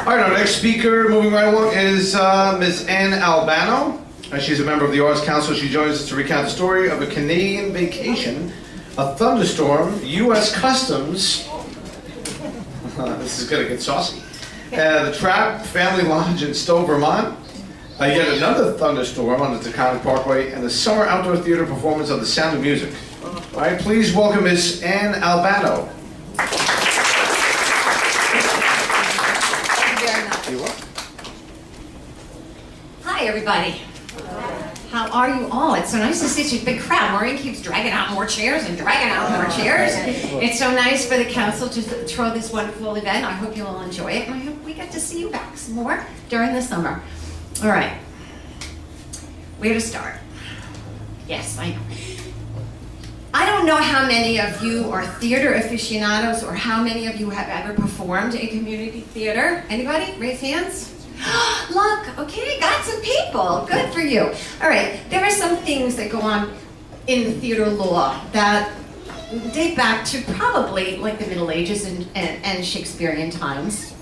All right, our next speaker, moving right along, is Ms. Ann Albano. She's a member of the Arts Council. She joins us to recount the story of a Canadian vacation, a thunderstorm, U.S. Customs. This is going to get saucy. The Trapp Family Lodge in Stowe, Vermont. Yet another thunderstorm on the Taconic Parkway, and the summer outdoor theater performance of The Sound of Music. All right, please welcome Ms. Ann Albano. Hi, everybody. How are you all? It's so nice to see such a big crowd. Maureen keeps dragging out more chairs and dragging out more chairs. It's so nice for the council to throw this wonderful event. I hope you'll enjoy it, and I hope we get to see you back some more during the summer. All right. Where to start? Yes, I know. I don't know how many of you are theater aficionados or how many of you have ever performed in community theater. Anybody? Raise hands. Look, okay, got some people. Good for you. All right, there are some things that go on in theater law that date back to probably like the Middle Ages and Shakespearean times.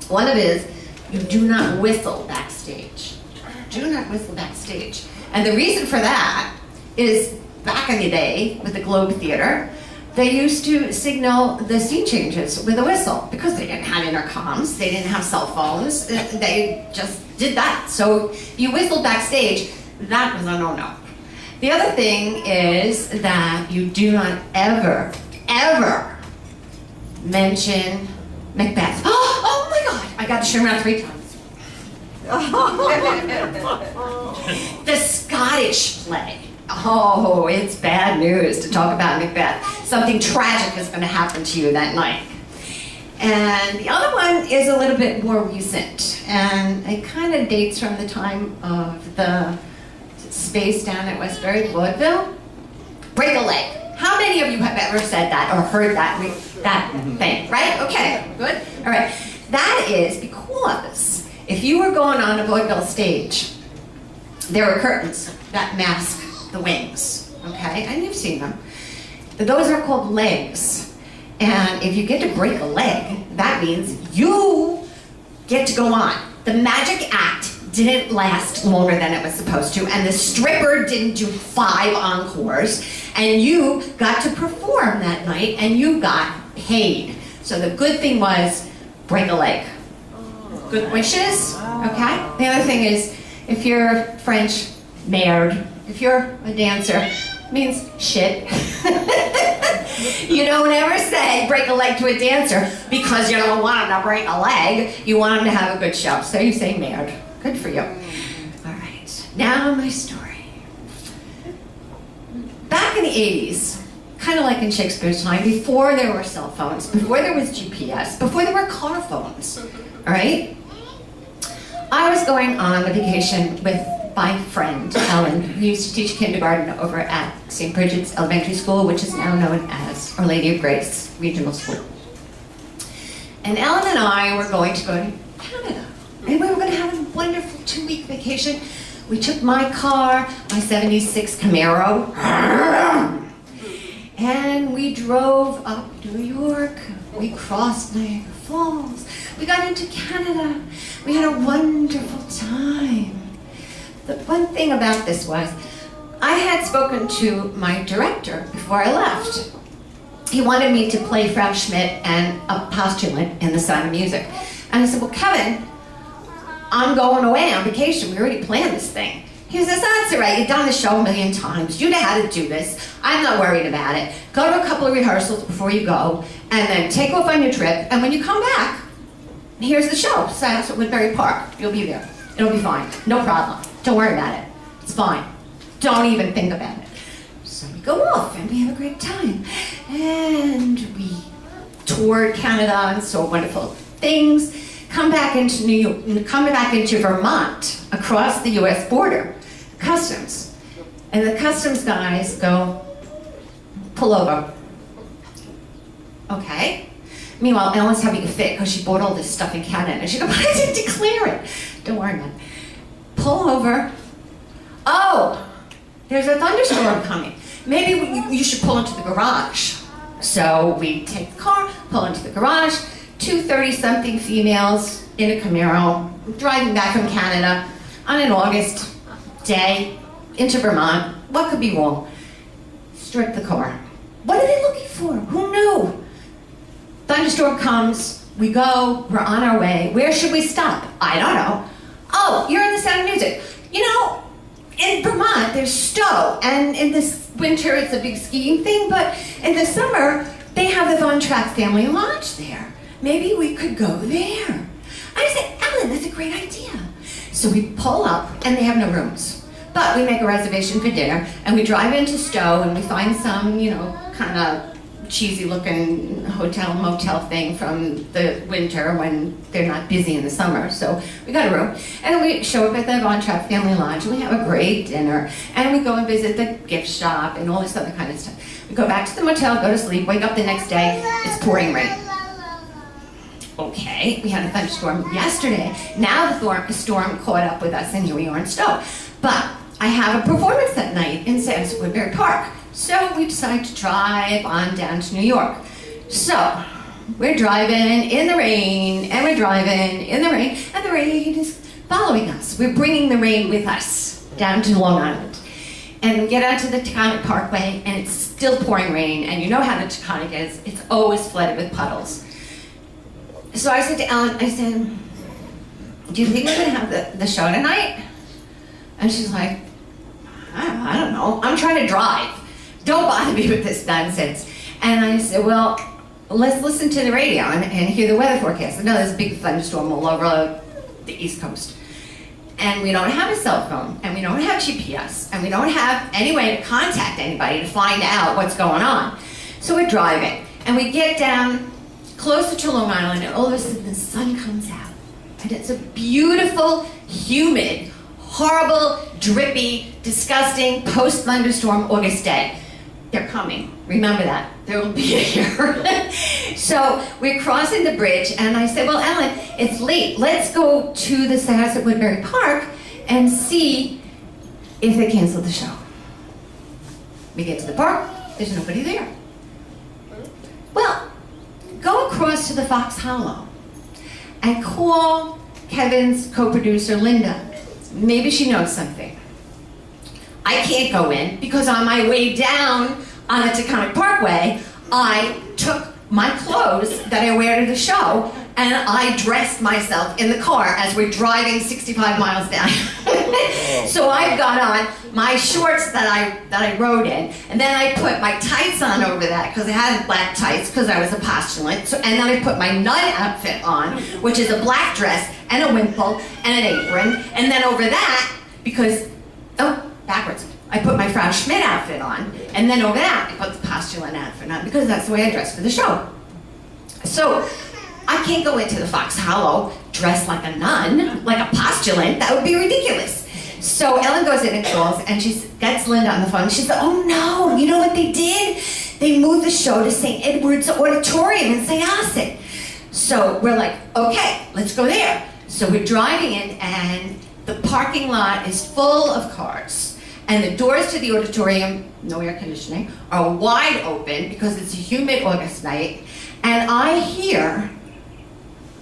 One of it is you do not whistle backstage. Do not whistle backstage. And the reason for that is back in the day with the Globe Theater, they used to signal the scene changes with a whistle because they didn't have intercoms, they didn't have cell phones, they just did that. So you whistled backstage, that was a no-no. The other thing is that you do not ever, ever mention Macbeth. Oh my God, I got to turn around 3 times. The Scottish play. Oh, it's bad news to talk about Macbeth. Something tragic is going to happen to you that night. And the other one is a little bit more recent, and it kind of dates from the time of the space down at Westbury, vaudeville. Break a leg. How many of you have ever said that or heard that thing, right? Okay, good. All right. That is because if you were going on a vaudeville stage, there were curtains that mask the wings, okay? And you've seen them. Those are called legs. And if you get to break a leg, that means you get to go on. The magic act didn't last longer than it was supposed to, and the stripper didn't do 5 encores, and you got to perform that night, and you got paid. So the good thing was, break a leg. Good wishes, okay? The other thing is, if you're French, merde. If you're a dancer, it means shit. You don't ever say break a leg to a dancer because you don't want him to break a leg. You want him to have a good show. So you say merde. Good for you. All right, now my story. Back in the 80s, kind of like in Shakespeare's time, before there were cell phones, before there was GPS, before there were car phones, all right? I was going on a vacation with my friend, Ellen, who used to teach kindergarten over at St. Bridget's Elementary School, which is now known as Our Lady of Grace Regional School. And Ellen and I were going to go to Canada. And we were going to have a wonderful 2-week vacation. We took my car, my 76 Camaro, and we drove up New York. We crossed Niagara Falls. We got into Canada. We had a wonderful time. The one thing about this was, I had spoken to my director before I left. He wanted me to play Frau Schmidt and a postulant in The Sound of Music. And I said, well, Kevin, I'm going away on vacation. We already planned this thing. He says, that's all right. You've done the show a million times. You know how to do this. I'm not worried about it. Go to a couple of rehearsals before you go, and then take off on your trip. And when you come back, here's the show. So that's at Woodbury Park. You'll be there. It'll be fine. No problem. Don't worry about it. It's fine. Don't even think about it. So we go off and we have a great time. And we toured Canada and saw wonderful things. Come back into Vermont, across the US border, customs. And the customs guys go, pull over. Okay. Meanwhile, Ellen's having a fit because she bought all this stuff in Canada. And she goes, but I didn't declare it. Don't worry about it. Pull over. Oh, there's a thunderstorm coming. Maybe you should pull into the garage. So we take the car, pull into the garage, two 30-something females in a Camaro driving back from Canada on an August day into Vermont. What could be wrong? Strip the car. What are they looking for? Who knew? Thunderstorm comes, we go, we're on our way. Where should we stop? I don't know. Oh, you're in the Sound of Music. You know, in Vermont, there's Stowe, and in this winter it's a big skiing thing, but in the summer, they have the Trapp Family Lodge there. Maybe we could go there. I said, Ellen, that's a great idea. So we pull up, and they have no rooms. But we make a reservation for dinner, and we drive into Stowe, and we find some, you know, kind of cheesy-looking hotel, motel thing from the winter when they're not busy in the summer. So we got a room, and we show up at the Trapp Family Lodge, and we have a great dinner, and we go and visit the gift shop and all this other kind of stuff. We go back to the motel, go to sleep, wake up the next day, it's pouring rain. Okay, we had a thunderstorm yesterday. Now the storm caught up with us, and here we are in Stowe. But I have a performance that night in Woodbury Park. So we decided to drive on down to New York. So we're driving in the rain, and we're driving in the rain, and the rain is following us. We're bringing the rain with us down to Long Island. And we get onto the Taconic Parkway, and it's still pouring rain, and you know how the Taconic is. It's always flooded with puddles. So I said to Ellen, I said, do you think we're gonna have the show tonight? And she's like, I don't know, I'm trying to drive. Don't bother me with this nonsense. And I said, well, let's listen to the radio and hear the weather forecast. I know there's a big thunderstorm all over the East Coast. And we don't have a cell phone, and we don't have GPS, and we don't have any way to contact anybody to find out what's going on. So we're driving, and we get down closer to Long Island, and all of a sudden the sun comes out. And it's a beautiful, humid, horrible, drippy, disgusting, post-thunderstorm August day. They're coming. Remember that. They will be here. So we're crossing the bridge, and I said, well, Ellen, it's late. Let's go to the house at Woodbury Park and see if they canceled the show. We get to the park. There's nobody there. Well, go across to the Fox Hollow and call Kevin's co-producer, Linda. Maybe she knows something. I can't go in because on my way down on the Taconic Parkway, I took my clothes that I wear to the show and I dressed myself in the car as we're driving 65 miles down. So I've got on my shorts that I rode in, and then I put my tights on over that because I had black tights because I was a postulant. So, and then I put my nun outfit on, which is a black dress and a wimple and an apron, and then over that, because, backwards. I put my Frau Schmidt outfit on, and then over that, I put the postulant outfit on, because that's the way I dress for the show. So, I can't go into the Fox Hollow dressed like a nun, like a postulant. That would be ridiculous. So Ellen goes in and calls, and she gets Linda on the phone. She said, oh no, you know what they did? They moved the show to St. Edward's Auditorium in Syosset. So we're like, okay, let's go there. So we're driving in, and the parking lot is full of cars. And the doors to the auditorium, no air conditioning, are wide open because it's a humid August night. And I hear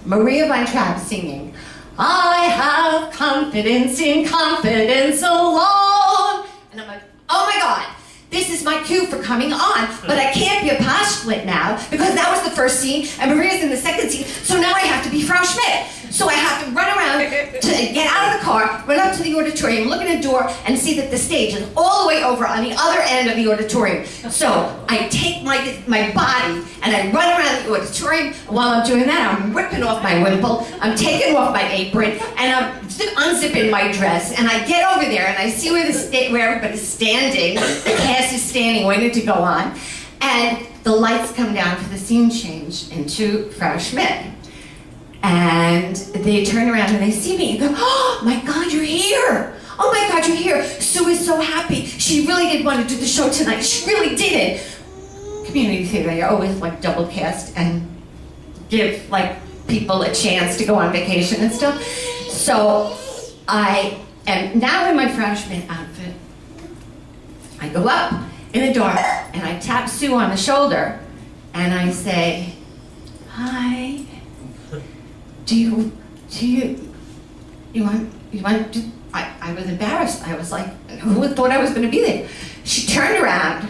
Maria Von Trapp singing, I have confidence in confidence alone. And I'm like, oh my God, this is my cue for coming on, but I can't be a postulant now because that was the first scene and Maria's in the second scene, so now I have to be Frau Schmidt. So I have to run around to get out of the car, run up to the auditorium, look at a door, and see that the stage is all the way over on the other end of the auditorium. So I take my body and I run around the auditorium. And while I'm doing that, I'm ripping off my wimple, I'm taking off my apron, and I'm unzipping my dress. And I get over there and I see where everybody's standing. The cast is standing, waiting to go on. And the lights come down for the scene change into Frau Schmidt. And they turn around and they see me and go, oh my God, you're here. Oh my God, you're here. Sue is so happy. She really did want to do the show tonight. She really did it. Community theater, you're always like double cast and give like people a chance to go on vacation and stuff. So I am now in my Frau Schmidt outfit. I go up in the dark and I tap Sue on the shoulder and I say, hi. you want to, I was embarrassed. I was like, who thought I was going to be there? She turned around,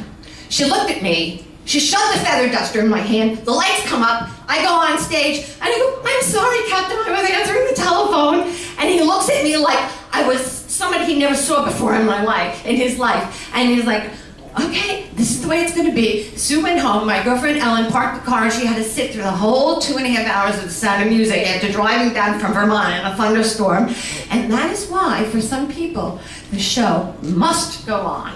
she looked at me, she shoved the feather duster in my hand, the lights come up, I go on stage, and I go, I'm sorry, Captain, I was answering the telephone. And he looks at me like I was somebody he never saw before in his life. And he's like, okay, this is the way it's going to be. Sue went home, my girlfriend Ellen parked the car, and she had to sit through the whole 2.5 hours of The Sound of Music after driving down from Vermont in a thunderstorm. And that is why, for some people, the show must go on.